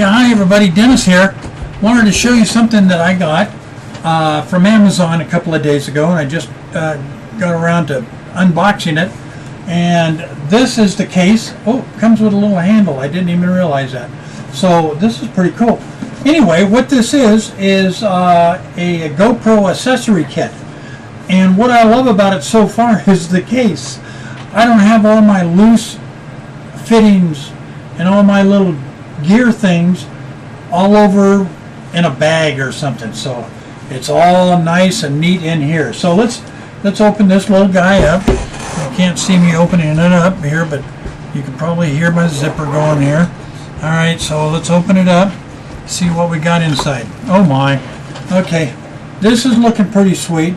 Yeah, hi everybody, Dennis here. Wanted to show you something that I got from Amazon a couple of days ago, and I just got around to unboxing it. And this is the case. Oh, it comes with a little handle. I didn't even realize that. So this is pretty cool. Anyway, what this is a GoPro accessory kit. And what I love about it so far is the case. I don't have all my loose fittings and all my little gear things all over in a bag or something, so it's all nice and neat in here. So let's open this little guy up. You can't see me opening it up here, but you can probably hear my zipper going here. Alright, so let's open it up, see what we got inside. Oh my. Okay, this is looking pretty sweet.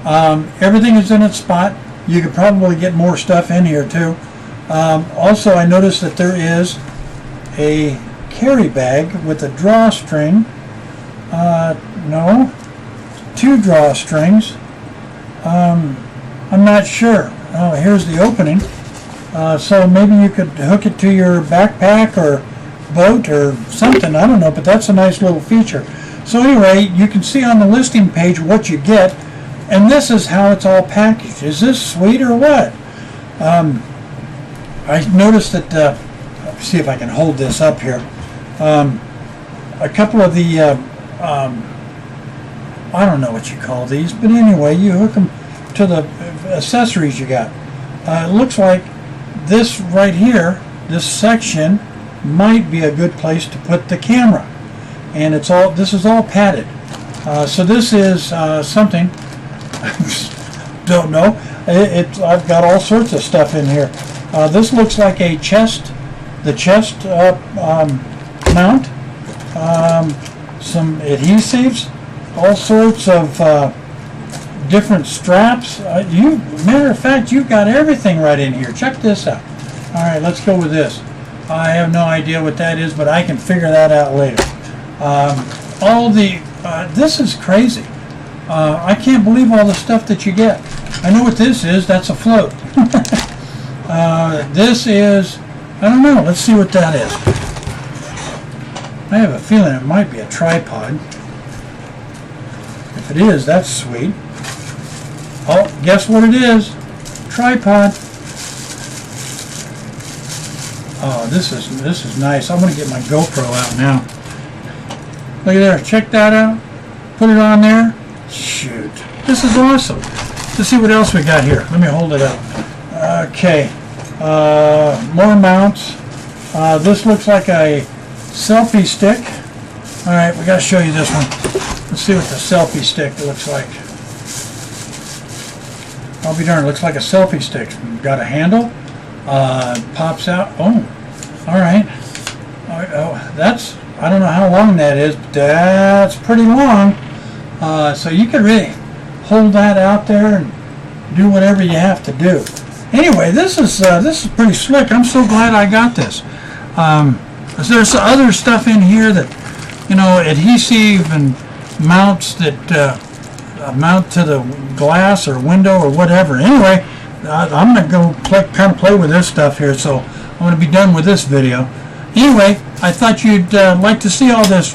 Everything is in its spot. You could probably get more stuff in here too. Also, I noticed that there is a carry bag with a drawstring. No, 2 drawstrings. I'm not sure. Oh, here's the opening. So maybe you could hook it to your backpack or boat or something. I don't know, but that's a nice little feature. So anyway, you can see on the listing page what you get, and this is how it's all packaged. Is this sweet or what? I noticed that, see if I can hold this up here. A couple of the, I don't know what you call these, but anyway, you hook them to the accessories you got. It looks like this right here, this section, might be a good place to put the camera. And this is all padded. So this is something, don't know. I've got all sorts of stuff in here. This looks like a chest mount, some adhesives, all sorts of different straps. Matter of fact, you've got everything right in here. Check this out. All right, let's go with this. I have no idea what that is, but I can figure that out later. This is crazy. I can't believe all the stuff that you get. I know what this is. That's a float. This is, I don't know. Let's see what that is. I have a feeling it might be a tripod. If it is, that's sweet. Oh, guess what it is? Tripod. Oh, this is nice. I'm going to get my GoPro out now. Look at there. Check that out. Put it on there. Shoot. This is awesome. Let's see what else we got here. Let me hold it up. Okay. More mounts. This looks like a selfie stick. Alright, we got to show you this one. Let's see what the selfie stick looks like. I'll be darned, it looks like a selfie stick. Got a handle. Pops out. Oh, alright. Oh, that's, I don't know how long that is, but that's pretty long. So you can really hold that out there and do whatever you have to do. Anyway, this is pretty slick. I'm so glad I got this. There's other stuff in here that, adhesive and mounts that mount to the glass or window or whatever. Anyway, I'm going to go kind of play with this stuff here, so I'm going to be done with this video. Anyway, I thought you'd like to see all this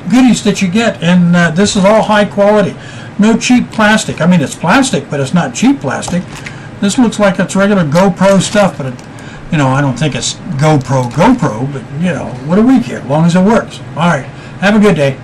goodies that you get, and this is all high quality. No cheap plastic. I mean, it's plastic, but it's not cheap plastic. This looks like it's regular GoPro stuff, but I don't think it's GoPro, but what do we care, as long as it works. All right, have a good day.